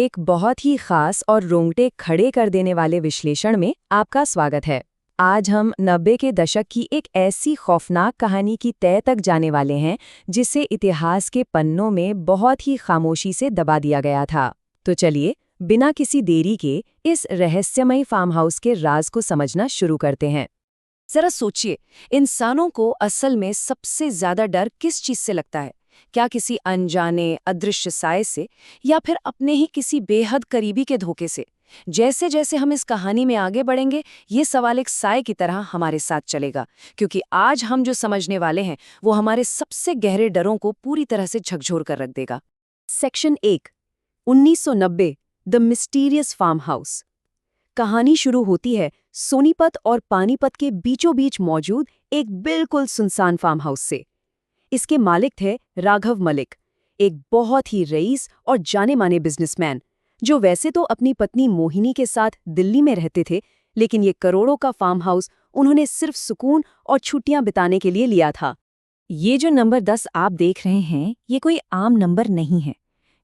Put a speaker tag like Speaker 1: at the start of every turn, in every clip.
Speaker 1: एक बहुत ही खास और रोंगटे खड़े कर देने वाले विश्लेषण में आपका स्वागत है। आज हम 90 के दशक की एक ऐसी खौफनाक कहानी की तह तक जाने वाले हैं जिसे इतिहास के पन्नों में बहुत ही खामोशी से दबा दिया गया था। तो चलिए, बिना किसी देरी के इस रहस्यमयी फार्म हाउस के राज को समझना शुरू करते हैं।
Speaker 2: जरा सोचिए, इंसानों को असल में सबसे ज्यादा डर किस चीज से लगता है? क्या किसी अनजाने अदृश्य साए से, या फिर अपने ही किसी बेहद करीबी के धोखे से? जैसे जैसे हम इस कहानी में आगे बढ़ेंगे, ये सवाल एक साए की तरह हमारे साथ चलेगा, क्योंकि आज हम जो समझने वाले हैं वो हमारे सबसे गहरे डरों को पूरी तरह से झकझोर कर रख देगा।
Speaker 1: Section 1, 1990, the mysterious farmhouse. कहानी शुरू होती है सोनीपत और पानीपत के बीचों बीच मौजूद एक बिल्कुल सुनसान फार्म हाउस से। इसके मालिक थे राघव मलिक, एक बहुत ही रईस और जाने माने बिजनेसमैन, जो वैसे तो अपनी पत्नी मोहिनी के साथ दिल्ली में रहते थे, लेकिन ये करोड़ों का फार्म हाउस उन्होंने सिर्फ सुकून और छुट्टियां बिताने के लिए लिया था। ये जो नंबर 10 आप देख रहे हैं, ये कोई आम नंबर नहीं है।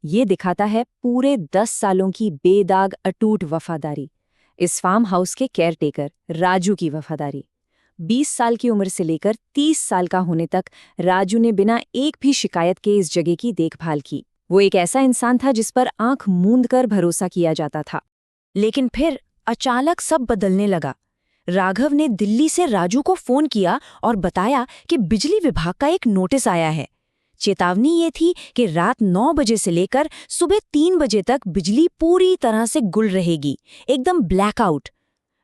Speaker 1: ये दिखाता है पूरे 10 सालों की बेदाग अटूट वफादारी, इस फार्म हाउस के केयरटेकर राजू की वफादारी। 20 साल की उम्र से लेकर 30 साल का होने तक राजू ने बिना एक भी शिकायत के इस जगह की देखभाल की। वो एक ऐसा इंसान था जिस पर आंख मूंद कर भरोसा किया जाता था। लेकिन फिर अचानक सब बदलने लगा। राघव ने दिल्ली से राजू को फोन किया और बताया कि बिजली विभाग का एक नोटिस आया है। चेतावनी ये थी कि रात 9 बजे से लेकर सुबह 3 बजे तक बिजली पूरी तरह से गुल रहेगी, एकदम ब्लैकआउट।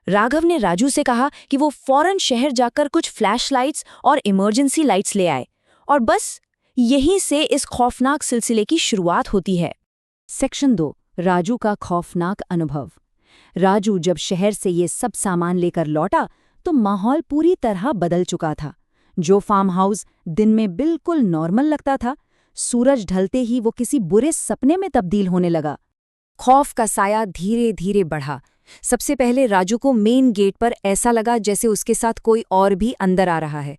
Speaker 1: राघव ने राजू से कहा कि वो फौरन शहर जाकर कुछ फ्लैश लाइट्स और इमरजेंसी लाइट्स ले आए, और बस यहीं से इस खौफनाक सिलसिले की शुरुआत होती है। सेक्शन 2, राजू का खौफनाक अनुभव। राजू जब शहर से ये सब सामान लेकर लौटा तो माहौल पूरी तरह बदल चुका था। जो फार्म हाउस दिन में बिल्कुल नॉर्मल लगता था, सूरज ढलते ही वो किसी बुरे सपने में तब्दील होने लगा। खौफ का साया धीरे धीरे बढ़ा। सबसे पहले राजू को मेन गेट पर ऐसा लगा जैसे उसके साथ कोई और भी अंदर आ रहा है,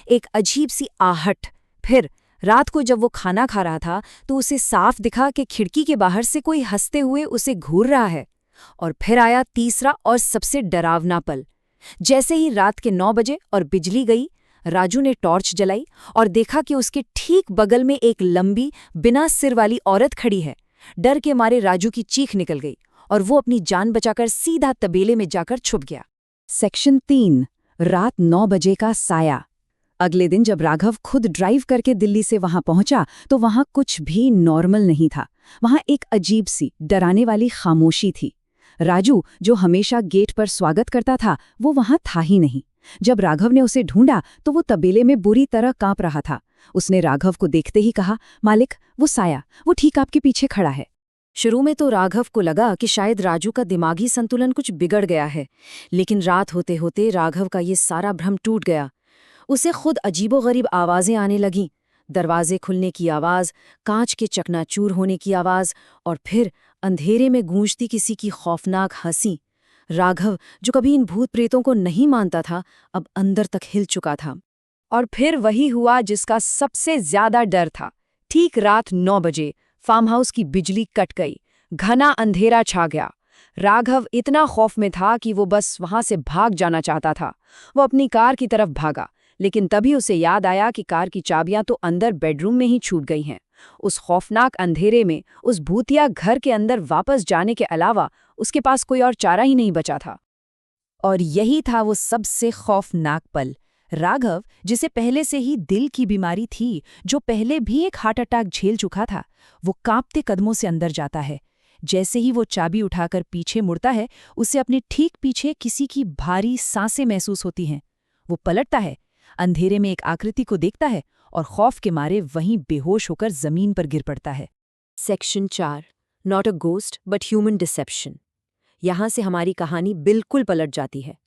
Speaker 1: एक अजीब सी आहट। फिर रात को जब वो खाना खा रहा था तो उसे साफ दिखा कि खिड़की के बाहर से कोई हंसते हुए उसे घूर रहा है। और फिर आया तीसरा और सबसे डरावना पल। जैसे ही रात के 9 बजे और बिजली गई, राजू ने टॉर्च जलाई और देखा कि उसके ठीक बगल में एक लंबी बिना सिर वाली औरत खड़ी है। डर के मारे राजू की चीख निकल गई और वो अपनी जान बचाकर सीधा तबेले में जाकर छुप गया। सेक्शन 3, रात 9 बजे का साया। अगले दिन जब राघव खुद ड्राइव करके दिल्ली से वहां पहुंचा तो वहां कुछ भी नॉर्मल नहीं था। वहां एक अजीब सी डराने वाली खामोशी थी। राजू, जो हमेशा गेट पर स्वागत करता था, वो वहां था ही नहीं। जब राघव ने उसे ढूंढा तो वो तबेले में बुरी तरह कांप रहा था। उसने राघव को देखते ही कहा, मालिक, वो साया, वो ठीक आपके पीछे खड़ा है। शुरू में तो राघव को लगा कि शायद राजू का दिमागी संतुलन कुछ बिगड़ गया है, लेकिन रात होते होते राघव का ये सारा भ्रम टूट गया। उसे खुद अजीबोगरीब आवाज़ें आने लगीं, दरवाजे खुलने की आवाज़, कांच के चकनाचूर होने की आवाज़, और फिर अंधेरे में गूंजती किसी की खौफनाक हंसी। राघव, जो कभी इन भूत प्रेतों को नहीं मानता था, अब अंदर तक हिल चुका था। और फिर वही हुआ जिसका सबसे ज्यादा डर था। ठीक रात 9 बजे फार्म हाउस की बिजली कट गई, घना अंधेरा छा गया। राघव इतना खौफ में था कि वो बस वहां से भाग जाना चाहता था। वो अपनी कार की तरफ भागा, लेकिन तभी उसे याद आया कि कार की चाबियां तो अंदर बेडरूम में ही छूट गई हैं। उस खौफनाक अंधेरे में, उस भूतिया घर के अंदर वापस जाने के अलावा उसके पास कोई और चारा ही नहीं बचा था। और यही था वो सबसे खौफनाक पल। राघव, जिसे पहले से ही दिल की बीमारी थी, जो पहले भी एक हार्ट अटैक झेल चुका था, वो कांपते कदमों से अंदर जाता है। जैसे ही वो चाबी उठाकर पीछे मुड़ता है, उसे अपने ठीक पीछे किसी की भारी सांसें महसूस होती हैं। वो पलटता है, अंधेरे में एक आकृति को देखता है और खौफ के मारे वहीं बेहोश होकर जमीन पर गिर पड़ता है। Section 4, not a ghost but human deception. यहां से हमारी कहानी बिल्कुल पलट जाती है।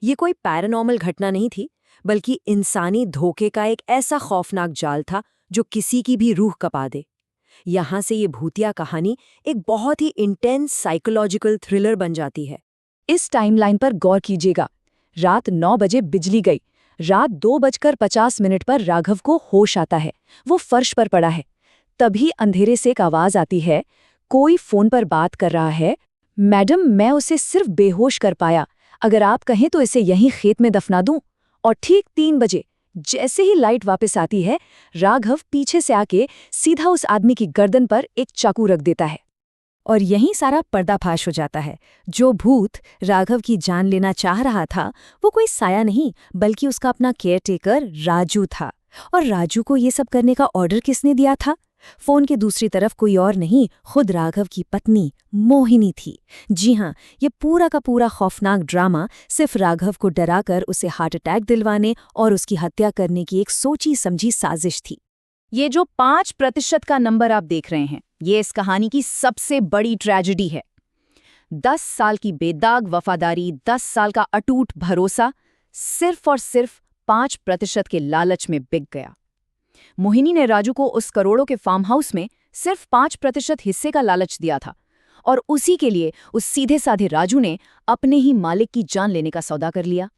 Speaker 1: ये कोई पैरानॉर्मल घटना नहीं थी, बल्कि इंसानी धोखे का एक ऐसा खौफनाक जाल था जो किसी की भी रूह कपा दे। यहां से ये भूतिया कहानी एक बहुत ही इंटेंस साइकोलॉजिकल थ्रिलर बन जाती है। इस टाइमलाइन पर गौर कीजिएगा। रात 9 बजे बिजली गई। रात 2:50 पर राघव को होश आता है। वो फर्श पर पड़ा है। तभी अंधेरे से एक आवाज आती है,
Speaker 2: कोई फोन पर बात कर रहा है। मैडम, मैं उसे सिर्फ बेहोश कर पाया, अगर आप कहें तो इसे यहीं खेत में दफना दूं। और ठीक 3 बजे जैसे ही लाइट वापस आती है, राघव पीछे से आके सीधा उस आदमी की गर्दन पर एक चाकू रख देता है। और यहीं सारा पर्दाफाश हो जाता है। जो भूत राघव की जान लेना चाह रहा था, वो कोई साया नहीं बल्कि उसका अपना केयरटेकर राजू था। और राजू को ये सब करने का ऑर्डर किसने दिया था? फोन के दूसरी तरफ कोई और नहीं, खुद राघव की पत्नी मोहिनी थी। जी हाँ, ये पूरा का पूरा खौफनाक ड्रामा सिर्फ राघव को डराकर उसे हार्ट अटैक दिलवाने और उसकी हत्या करने की एक सोची समझी साजिश थी।
Speaker 1: ये जो 5% का नंबर आप देख रहे हैं, ये इस कहानी की सबसे बड़ी ट्रेजेडी है। 10 साल की बेदाग वफादारी, 10 साल का अटूट भरोसा सिर्फ और सिर्फ 5% के लालच में बिक गया। मोहिनी ने राजू को उस करोड़ों के फार्म हाउस में सिर्फ 5% हिस्से का लालच दिया था, और उसी के लिए उस सीधे साधे राजू ने अपने ही मालिक की जान लेने का सौदा कर लिया।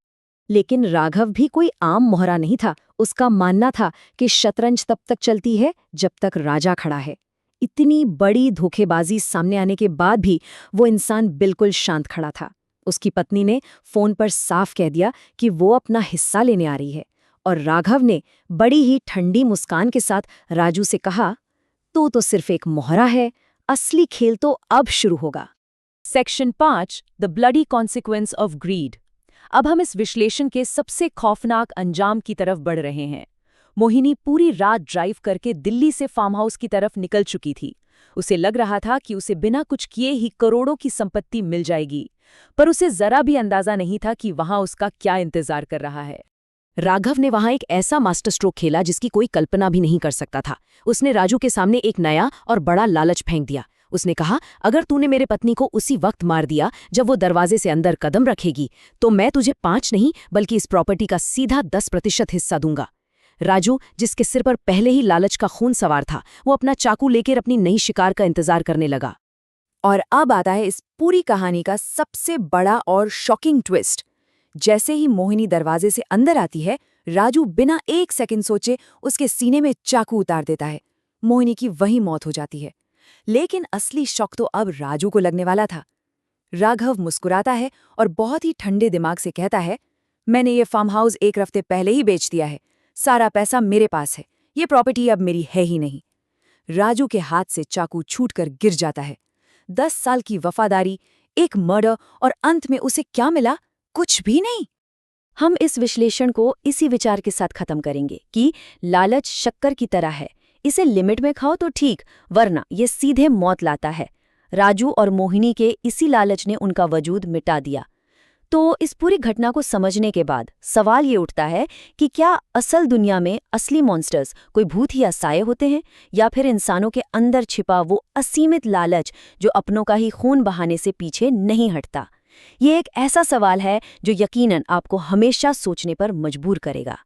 Speaker 2: लेकिन राघव भी कोई आम मोहरा नहीं था। उसका मानना था कि शतरंज तब तक चलती है जब तक राजा खड़ा है। इतनी बड़ी धोखेबाजी सामने आने के बाद भी वो इंसान बिल्कुल शांत खड़ा था। उसकी पत्नी ने फोन पर साफ कह दिया कि वो अपना हिस्सा लेने आ रही है, और राघव ने बड़ी ही ठंडी मुस्कान के साथ राजू से कहा, तू तो सिर्फ एक मोहरा है, असली खेल तो अब शुरू होगा।
Speaker 1: Section 5, the bloody consequence of greed. अब हम इस विश्लेषण के सबसे खौफनाक अंजाम की तरफ बढ़ रहे हैं। मोहिनी पूरी रात ड्राइव करके दिल्ली से फार्म हाउस की तरफ निकल चुकी थी। उसे लग रहा था कि उसे बिना कुछ किए ही करोड़ों की संपत्ति मिल जाएगी, पर उसे जरा भी अंदाजा नहीं था कि वहां उसका क्या इंतजार कर रहा है।
Speaker 2: राघव ने वहां एक ऐसा मास्टर स्ट्रोक खेला जिसकी कोई कल्पना भी नहीं कर सकता था। उसने राजू के सामने एक नया और बड़ा लालच फेंक दिया। उसने कहा, अगर तूने मेरे पत्नी को उसी वक्त मार दिया जब वो दरवाजे से अंदर कदम रखेगी, तो मैं तुझे 5 नहीं बल्कि इस प्रॉपर्टी का सीधा 10% हिस्सा दूंगा। राजू, जिसके सिर पर पहले ही लालच का खून सवार था, वो अपना चाकू लेकर अपनी नई शिकार का इंतजार करने लगा। और अब आता है इस पूरी कहानी का सबसे बड़ा और शॉकिंग ट्विस्ट। जैसे ही मोहिनी दरवाजे से अंदर आती है, राजू बिना 1 सेकंड सोचे उसके सीने में चाकू उतार देता है। मोहिनी की वहीं मौत हो जाती है। लेकिन असली शॉक तो अब राजू को लगने वाला था। राघव मुस्कुराता है और बहुत ही ठंडे दिमाग से कहता है, मैंने ये फार्म हाउस 1 हफ्ते पहले ही बेच दिया है। सारा पैसा मेरे पास है। ये प्रॉपर्टी अब मेरी है ही नहीं। राजू के हाथ से चाकू छूटकर गिर जाता है। 10 साल की वफादारी, एक मर्डर, और अंत में उसे क्या मिला? कुछ भी नहीं। हम इस विश्लेषण को इसी विचार के साथ खत्म करेंगे कि लालच शक्कर की तरह है, इसे लिमिट में खाओ तो ठीक, वरना ये सीधे मौत लाता है। राजू और मोहिनी के इसी लालच ने उनका वजूद मिटा दिया। तो इस पूरी घटना को समझने के बाद सवाल ये उठता है कि क्या असल दुनिया में असली मॉन्स्टर्स कोई भूत या साये होते हैं, या फिर इंसानों के अंदर छिपा वो असीमित लालच जो अपनों का ही खून बहाने से पीछे नहीं हटता? ये एक ऐसा सवाल है जो यकीनन आपको हमेशा सोचने पर मजबूर करेगा।